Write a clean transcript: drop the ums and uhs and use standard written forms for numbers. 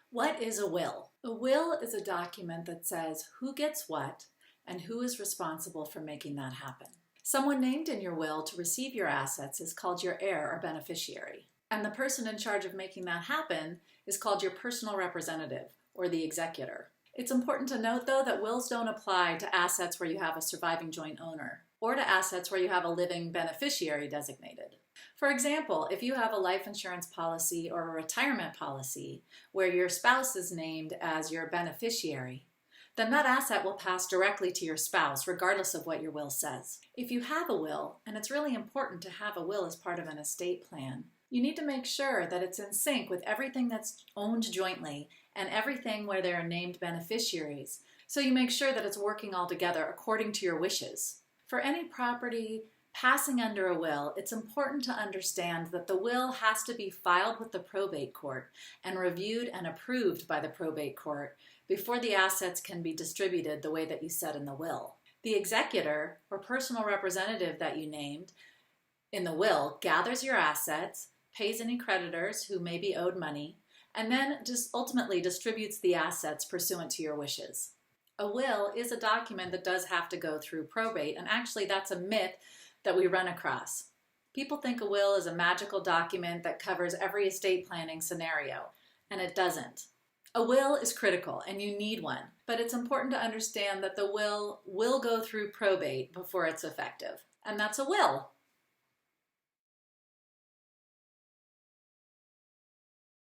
What is a will? A will is a document that says who gets what and who is responsible for making that happen. Someone named in your will to receive your assets is called your heir or beneficiary. And the person in charge of making that happen is called your personal representative or the executor. It's important to note, though, that wills don't apply to assets where you have a surviving joint owner or to assets where you have a living beneficiary designated. For example, if you have a life insurance policy or a retirement policy where your spouse is named as your beneficiary, then that asset will pass directly to your spouse regardless of what your will says. If you have a will, and it's really important to have a will as part of an estate plan, you need to make sure that it's in sync with everything that's owned jointly and everything where there are named beneficiaries, so you make sure that it's working all together according to your wishes. For any property passing under a will, it's important to understand that the will has to be filed with the probate court and reviewed and approved by the probate court before the assets can be distributed the way that you said in the will. The executor or personal representative that you named in the will gathers your assets, pays any creditors who may be owed money, and then just ultimately distributes the assets pursuant to your wishes. A will is a document that does have to go through probate, and actually that's a myth that we run across. People think a will is a magical document that covers every estate planning scenario, and it doesn't. A will is critical, and you need one, but it's important to understand that the will go through probate before it's effective, and that's a will.